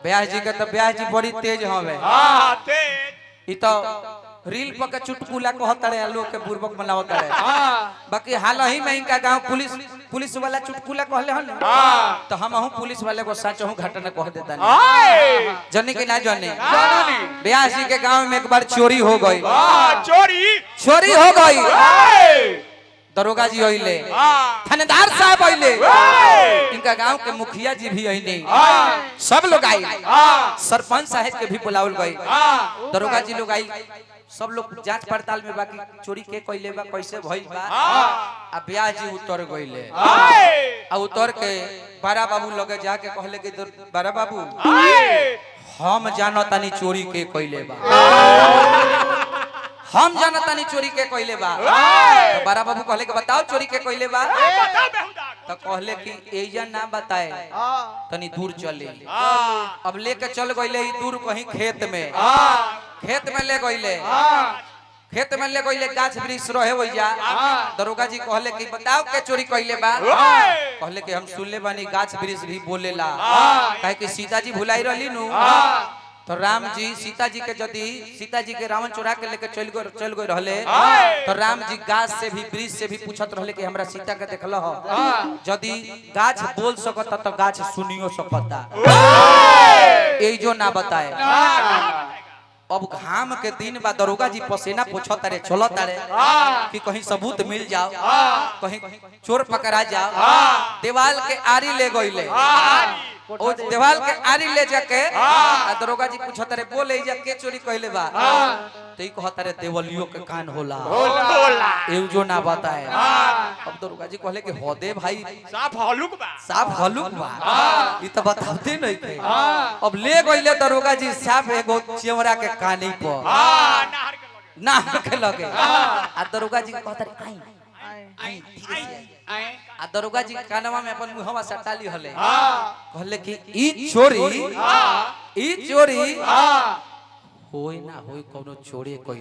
ब्यास जी के तो ब्यास जी बड़ी तेज हवे। हां तेज ई तो रील पर के चुटकुला कहतड़े लोग के बुर्बक बनावतड़े। बाकी हाल ही में इनका गांव पुलिस वाला चुटकुला कहले हन। तो हमहू पुलिस वाले को सच हूं घटना कह देता नहीं जने के ना जाने। ब्यास जी के गांव में एक बार चोरी हो गई। चोरी हो गई। दरोगा जी आइले, थानेदार साहब आइले, इनका गांव के मुखिया जी भी आइले, सब लोग आए, सरपंच साहब के भी बुलावल गए। दरोगा जी लोग आई, सब लोग जांच पड़ताल में बाकी चोरी के कइले बा कैसे भइल बा। आ ब्यास जी उतर गइले। आ उतर के बड़ा बाबू लगे जाके कहले कि बड़ा बाबू हम जानतानी चोरी के कइले बा, हम जानतानी चोरी के कइले बा। तो बड़ा बाबू कहले कि बताओ चोरी के कइले बा। तो कहले कि एजा ना बताए तनी दूर चले। अब लेके चल गइले दूर कहीं खेत में ले गइले। खेत में ले गइले गाछ वृक्ष रहे वइजा। दरोगा जी कहले कि बताओ के चोरी कइले बा। कहले कि हम सुनले बानी गाछ वृक्ष भी बोलेला, काहे कि सीता जी भुलाई रहली नु। तो राम जी सीता जी के यदि सीता जी के रावण चुरा के लेके चल गए रहले, तो राम जी गाछ से भी वृक्ष से भी पूछत रहले कि हमरा सीता के देखल हो। यदि गाछ बोल सकता तो गाछ सुनियो सकता, ए जो ना बताए। अब घाम के दिन बा, दरोगा जी पसेना पोछत रे चलत रे कि कहीं सबूत मिल जाओ, कहीं चोर पकड़ा जाओ। दीवाल के आरी ले गइले। ओ दीवाल के आरी ले जाके दरोगा जी पूछत रे बोले जा के चोरी कइले बा। तो ई कहत रे देवलियो के कान होला, ए जो ना बताए। अब दरोगा जी कहले कि हो दे भाई साफ हलुक बा ई तो बताते नहीं थे। अब ले गइले दरोगा जी साफ एगो चेवरा के कानी पर नहर के लगे। आ दरोगा जी कहत रे आई आ दरोगा जी कानवा में अपन मुहवा सटाली हले। कहले कि ई चोरी होई ना होई कोनो चोरी कोई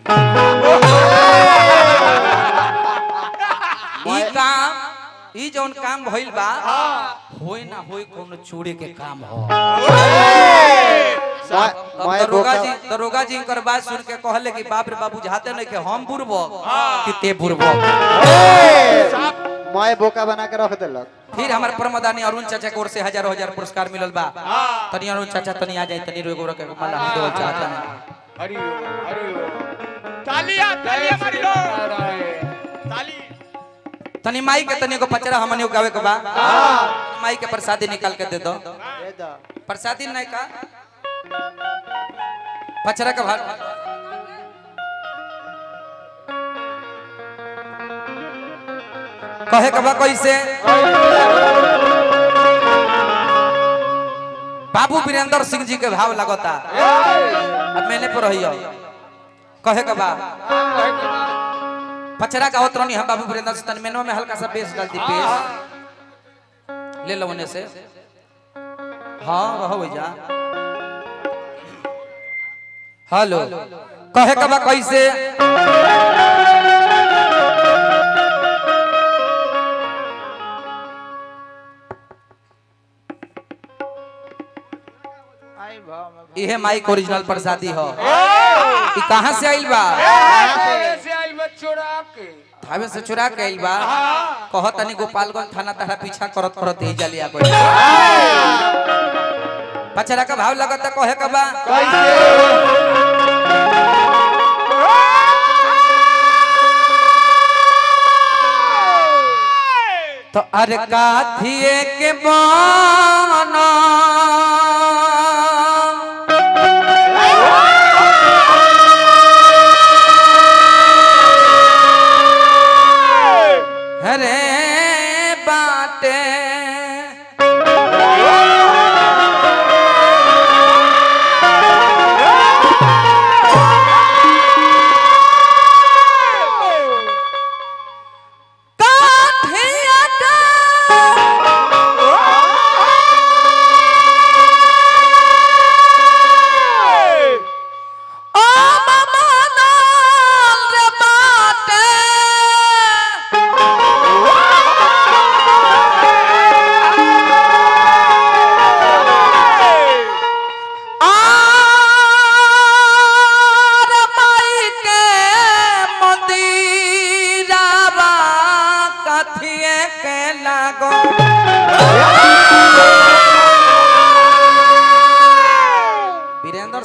ई काम ई जौन काम भइल बा होई ना होई कोनो चोरी के काम हो। दरोगा जी कर बात सुन के कहले कि बाप रे बाबू जाते नहीं के हम बुरबो कि ते बुरबो। माय बोका बना के रख देलक। फिर हमारे प्रमदानी अरुण चाचा की ओर से हजारों हजार पुरस्कार मिलल बा। तनी अरुण चाचा तनी आ जाए, तनी रोगो रखे माला हम देवल चाहता नहीं। हरिओ तालियां मारी लो ताली। तनी माई के तनी को पचरा हमने गावे के बा। माई के प्रसादी निकाल के दे दो। प्रसादी नहीं का पचरा का भाग कहे कबा कैसे। बाबू वीरेंद्र सिंह जी के भाव लगता। अब मैंने पर रही कहे कबा पचरा का होत रहनी हम बाबू वीरेंद्र सिंह मेनवा में हल्का सा बेस डाल दी। बेस ले लो उन्हें से। हाँ रहो भैया। हेलो कहे कबा कैसे। यह माइक ओरिजिनल प्रसादी हो। ई कहां से आइल बा? थावे से चुरा के आइल बा। कहो तनी गोपालगंज थाना तारा पीछा करत ही जलिया कोई। पचरा का भाव लगता कहे का बा तो अरे काथिए के बाना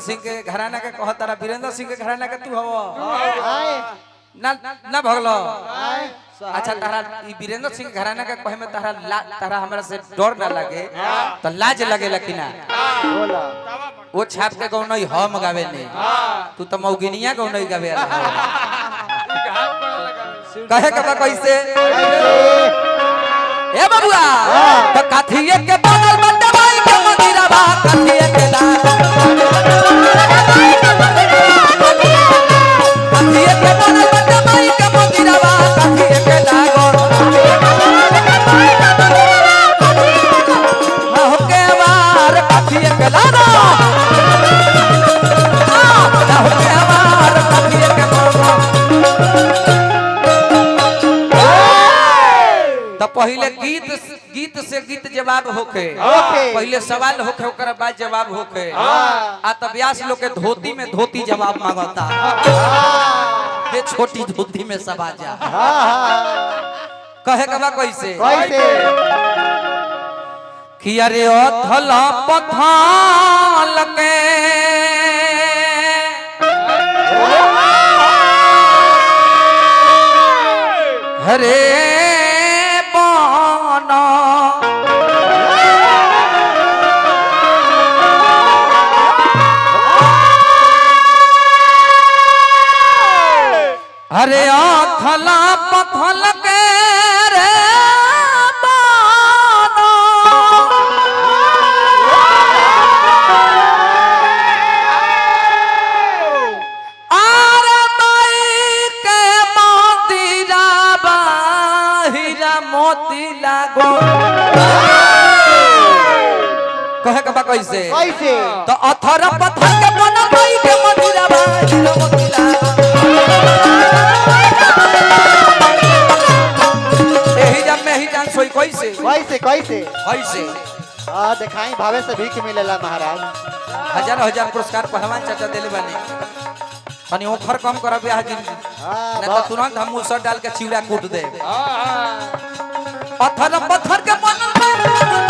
सिंह के घराना के कह तारा वीरेंद्र सिंह के घराना के तू हव आए ना ना भगलो आए अच्छा तारा ई वीरेंद्र सिंह के घराना के कहे में तारा हमरा से डर ना लगे तो लाज लगे लेकिन ना बोला वो छाप के गौ नहीं हम गावे नहीं तू तो मौगिनिया गौ नहीं गावे कहे के बा कैसे ए बबुआ तो काठिए के बनल बटवाई के मंदिरा बा काठिए के ला काठिए के बनल बटवाई के मंदिरा बा काठिए के लागो ना हो के वार काठिए के ला ना हो के वार काठिए के मरवा तो पहले गीत से गीत जवाब होके पहले सवाल होके ओकर बाद जवाब होके आ तब व्यास लोग के धोती में धोती जवाब मांगता ये छोटी धोती में सब आ जा कहे कबा कैसे कैसे कि अरे अथला पथाल के हरे अरे आथला पथल के रे बानो आरे माई के मोतीरा बाहिरा मोती लागो कहे के बा कैसे कैसे तो अथर पथल के बना माई के मोतीरा बाहिरा मोती लागो कैसे कैसे कैसे कैसे दिखाई भावे से भीख मिलेला महाराज हजार हजार पुरस्कार पहलवान चाचा देले बने तनी ओखर कम कर ब्याह गिन ना तो तुरंत हम मुसर डाल के चिवड़ा कूट दे पत्थर पत्थर के मन